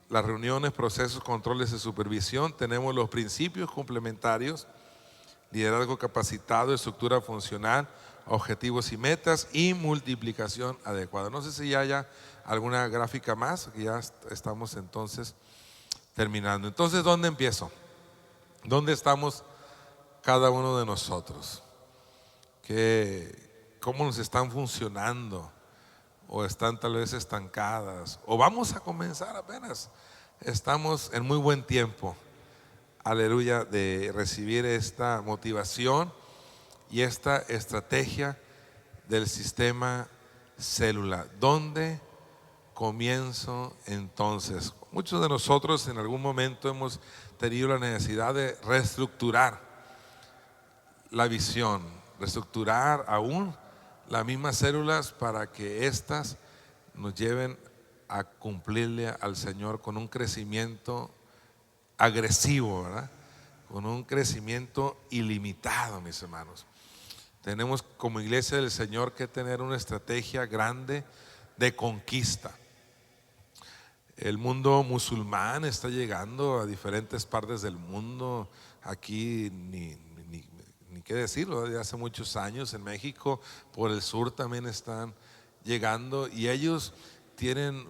las reuniones, procesos, controles y supervisión. Tenemos los principios complementarios: liderazgo capacitado, estructura funcional, objetivos y metas, y multiplicación adecuada. No sé si ya haya alguna gráfica más, que ya estamos entonces terminando. Entonces, ¿dónde empiezo? ¿Dónde estamos cada uno de nosotros? ¿Cómo nos están funcionando? ¿O están tal vez estancadas? ¿O vamos a comenzar apenas? Estamos en muy buen tiempo, aleluya, de recibir esta motivación y esta estrategia del sistema célula. ¿Dónde comienzo entonces? Muchos de nosotros en algún momento hemos tenido la necesidad de reestructurar la visión, reestructurar aún las mismas células para que éstas nos lleven a cumplirle al Señor con un crecimiento agresivo, ¿verdad?, con un crecimiento ilimitado, mis hermanos. Tenemos como iglesia del Señor que tener una estrategia grande de conquista. El mundo musulmán está llegando a diferentes partes del mundo. Aquí ni qué decirlo, desde hace muchos años en México, por el sur también están llegando, y ellos tienen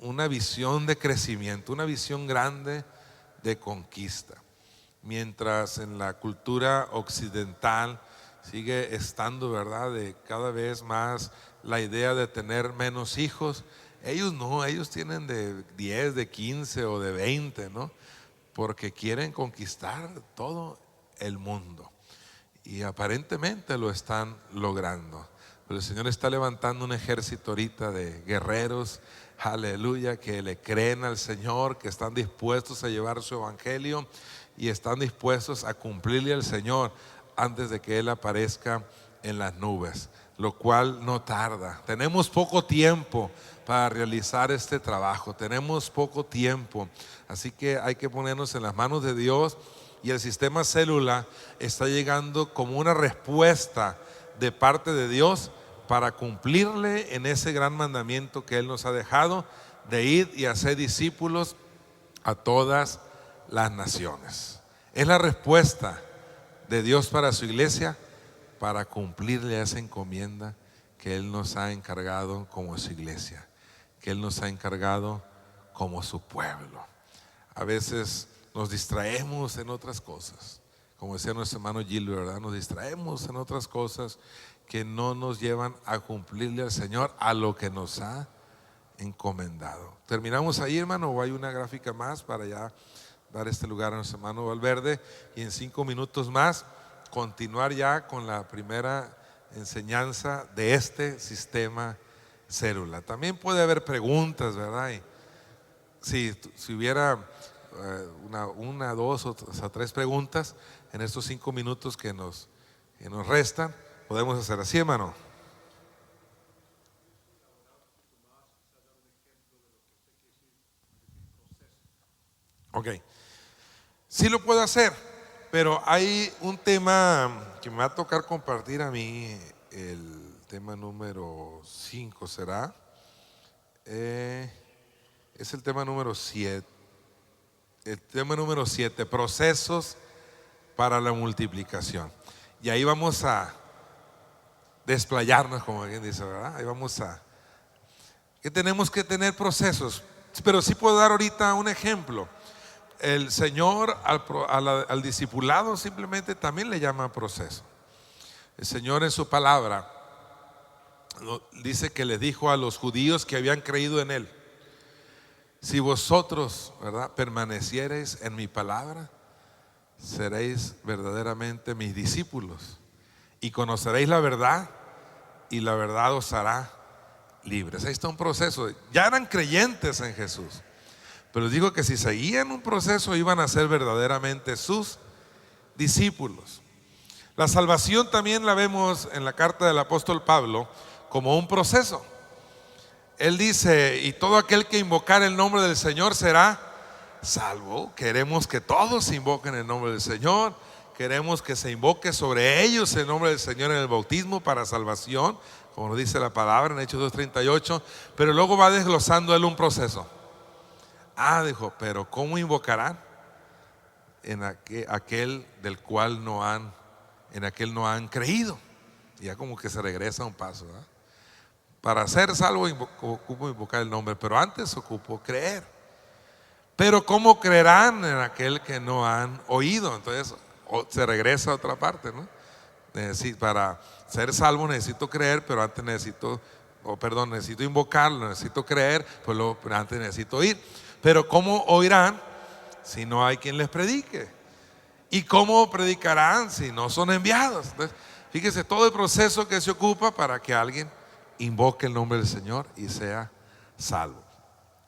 una visión de crecimiento, una visión grande de conquista. Mientras en la cultura occidental sigue estando, ¿verdad?, de cada vez más la idea de tener menos hijos. Ellos no, ellos tienen de 10, de 15 o de 20, ¿no? Porque quieren conquistar todo el mundo. Y aparentemente lo están logrando. Pero el Señor está levantando un ejército ahorita de guerreros, aleluya, que le creen al Señor, que están dispuestos a llevar su evangelio y están dispuestos a cumplirle al Señor antes de que Él aparezca en las nubes, lo cual no tarda. Tenemos poco tiempo para realizar este trabajo, tenemos poco tiempo, así que hay que ponernos en las manos de Dios. Y el sistema célula está llegando como una respuesta de parte de Dios para cumplirle en ese gran mandamiento que Él nos ha dejado, de ir y hacer discípulos a todas las naciones. Es la respuesta de Dios para su iglesia, para cumplirle esa encomienda que Él nos ha encargado como su iglesia, que Él nos ha encargado como su pueblo. A veces nos distraemos en otras cosas, como decía nuestro hermano Gil, ¿verdad? Nos distraemos en otras cosas que no nos llevan a cumplirle al Señor a lo que nos ha encomendado. Terminamos ahí, hermano, o hay una gráfica más para ya dar este lugar a nuestro hermano Valverde, y en 5 minutos más continuar ya con la primera enseñanza de este sistema célula. También puede haber preguntas, ¿verdad? Y si hubiera una, dos o hasta 3 preguntas en estos 5 minutos que nos restan, podemos hacer así, hermano. Ok, sí lo puedo hacer, pero hay un tema que me va a tocar compartir a mí, el tema número 5 será, es el tema número 7. El tema número 7, procesos para la multiplicación. Y ahí vamos a desplayarnos, como alguien dice, ¿verdad? Ahí vamos que tenemos que tener procesos. Pero sí puedo dar ahorita un ejemplo. El Señor al discipulado simplemente también le llama proceso. El Señor en su palabra dice que le dijo a los judíos que habían creído en Él: si vosotros, ¿verdad?, permaneciereis en mi palabra, seréis verdaderamente mis discípulos y conoceréis la verdad, y la verdad os hará libres. Ahí está un proceso. Ya eran creyentes en Jesús, pero les digo que si seguían un proceso iban a ser verdaderamente sus discípulos. La salvación también la vemos en la carta del apóstol Pablo como un proceso. Él dice: y todo aquel que invocar el nombre del Señor será salvo. Queremos que todos invoquen el nombre del Señor. Queremos que se invoque sobre ellos el nombre del Señor en el bautismo para salvación, como nos dice la palabra en Hechos 2:38. Pero luego va desglosando él un proceso. Dijo, pero ¿cómo invocarán? En aquel del cual en aquel no han creído. Y ya como que se regresa un paso, ¿verdad? Para ser salvo ocupo invocar el nombre, pero antes ocupo creer. Pero ¿cómo creerán en aquel que no han oído? Entonces se regresa a otra parte, ¿no? Para ser salvo necesito creer, pero antes necesito invocarlo, necesito creer, pues antes necesito oír. Pero ¿cómo oirán si no hay quien les predique? ¿Y cómo predicarán si no son enviados? Entonces, fíjese todo el proceso que se ocupa para que alguien invoque el nombre del Señor y sea salvo.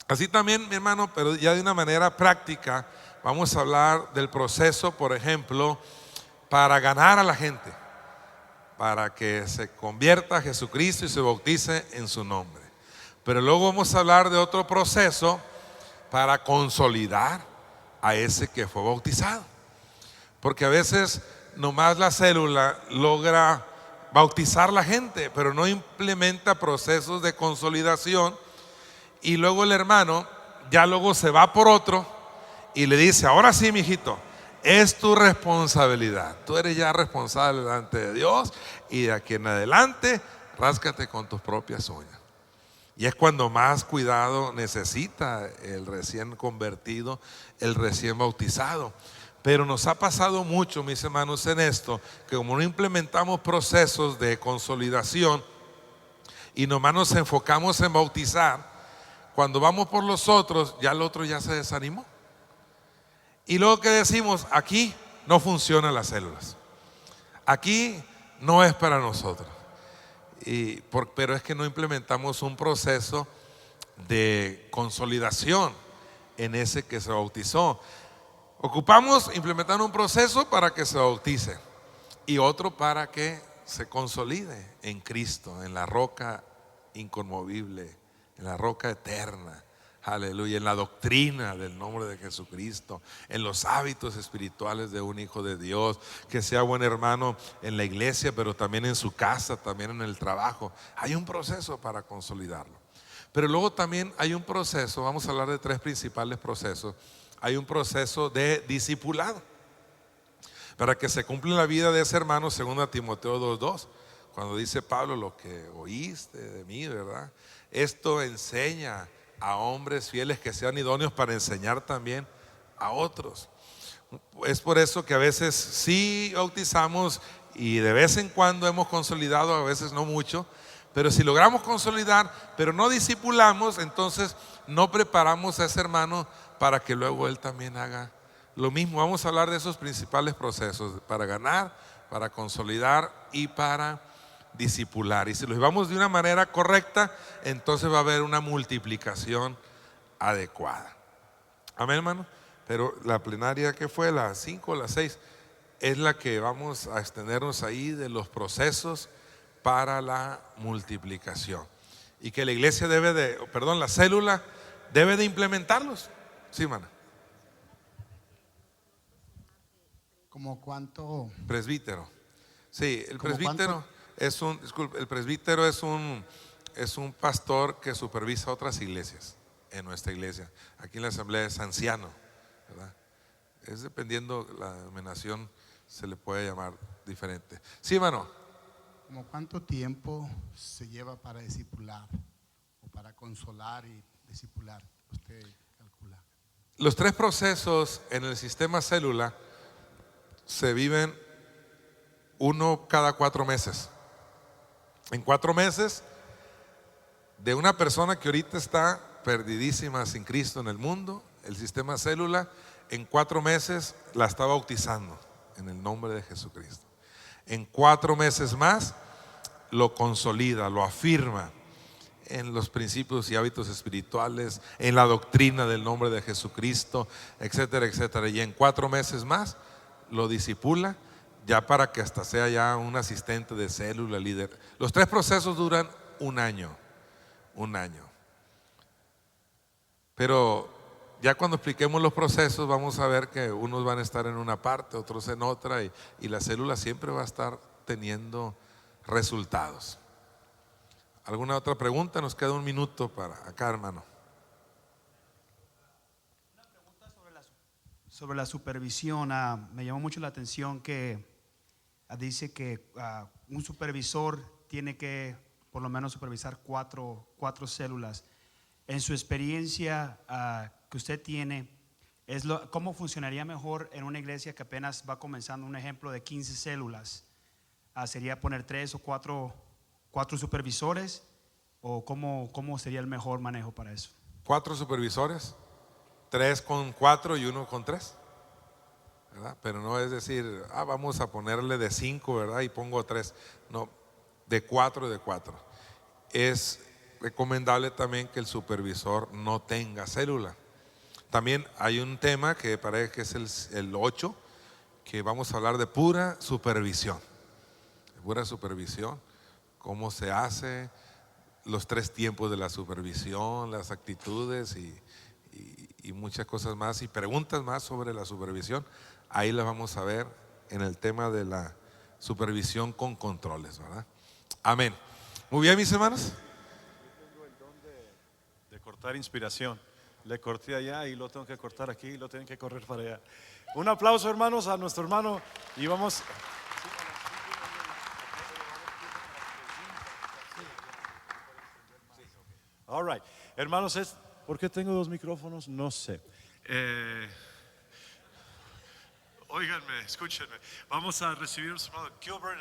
Así también, mi hermano, pero ya de una manera práctica, vamos a hablar del proceso, por ejemplo, para ganar a la gente, para que se convierta a Jesucristo y se bautice en su nombre. Pero luego vamos a hablar de otro proceso para consolidar a ese que fue bautizado, porque a veces nomás la célula logra bautizar la gente, pero no implementa procesos de consolidación. Y luego el hermano ya luego se va por otro y le dice: ahora sí, mijito, es tu responsabilidad. Tú eres ya responsable delante de Dios y de aquí en adelante ráscate con tus propias uñas. Y es cuando más cuidado necesita el recién convertido, el recién bautizado. Pero nos ha pasado mucho, mis hermanos, en esto, que como no implementamos procesos de consolidación y nomás nos enfocamos en bautizar, cuando vamos por los otros, ya el otro ya se desanimó. Y luego que decimos: aquí no funcionan las células, aquí no es para nosotros. Pero es que no implementamos un proceso de consolidación en ese que se bautizó. Ocupamos implementar un proceso para que se bautice y otro para que se consolide en Cristo, en la roca inconmovible, en la roca eterna. Aleluya, en la doctrina del nombre de Jesucristo, en los hábitos espirituales de un hijo de Dios, que sea buen hermano en la iglesia, pero también en su casa, también en el trabajo. Hay un proceso para consolidarlo. Pero luego también hay un proceso, vamos a hablar de tres principales procesos. Hay un proceso de discipulado para que se cumpla la vida de ese hermano, según Timoteo 2:2, cuando dice Pablo: lo que oíste de mí, ¿verdad? Esto enseña a hombres fieles que sean idóneos para enseñar también a otros. Es por eso que a veces sí bautizamos y de vez en cuando hemos consolidado, a veces no mucho. Pero si logramos consolidar, pero no discipulamos, entonces no preparamos a ese hermano para que luego él también haga lo mismo. Vamos a hablar de esos principales procesos: para ganar, para consolidar y para discipular. Y si lo llevamos de una manera correcta, entonces va a haber una multiplicación adecuada. Amén, hermano. Pero la plenaria que fue, las 5 o las 6, es la que vamos a extendernos ahí de los procesos para la multiplicación. Y que la iglesia la célula debe de implementarlos. Sí, hermana. ¿Como cuánto? Presbítero. Sí, el presbítero ¿Cuánto? el presbítero es un pastor que supervisa otras iglesias en nuestra iglesia. Aquí en la asamblea es anciano, ¿verdad? Es dependiendo la denominación, se le puede llamar diferente. Sí, hermano. ¿Como cuánto tiempo se lleva para discipular o para consolar y discipular? Usted calcula. Los tres procesos en el sistema célula se viven uno cada 4 meses. En 4 meses, de una persona que ahorita está perdidísima sin Cristo en el mundo, el sistema célula en 4 meses la está bautizando en el nombre de Jesucristo. En 4 meses más lo consolida, lo afirma en los principios y hábitos espirituales, en la doctrina del nombre de Jesucristo, etcétera, etcétera. Y en 4 meses más lo discipula, ya para que hasta sea ya un asistente de célula, líder. Los tres procesos duran un año. Pero ya cuando expliquemos los procesos, vamos a ver que unos van a estar en una parte, otros en otra, y la célula siempre va a estar teniendo resultados. ¿Alguna otra pregunta? Nos queda un minuto para acá, hermano. Una pregunta sobre la supervisión. Me llamó mucho la atención que dice que un supervisor tiene que por lo menos supervisar cuatro células. En su experiencia que usted tiene, ¿cómo funcionaría mejor en una iglesia que apenas va comenzando? Un ejemplo de 15 células. ¿Sería poner 3 o 4 supervisores? ¿O cómo sería el mejor manejo para eso? 4 supervisores, 3 con 4 y 1 con 3, ¿verdad? Pero no es decir, vamos a ponerle de 5, ¿verdad? Y pongo 3. No, de 4 y de 4. Es recomendable también que el supervisor no tenga célula. También hay un tema que parece que es el 8, que vamos a hablar de pura supervisión. Pura supervisión, cómo se hace, los 3 tiempos de la supervisión, las actitudes y muchas cosas más y preguntas más sobre la supervisión. Ahí las vamos a ver en el tema de la supervisión con controles, ¿verdad? Amén. Muy bien, mis hermanos. De cortar inspiración. Le corté allá y lo tengo que cortar aquí y lo tienen que correr para allá. Un aplauso, hermanos, a nuestro hermano y vamos. All right. Hermanos, ¿por qué tengo dos micrófonos? No sé. Óiganme, escúchenme. Vamos a recibir a nuestro hermano Gilbert.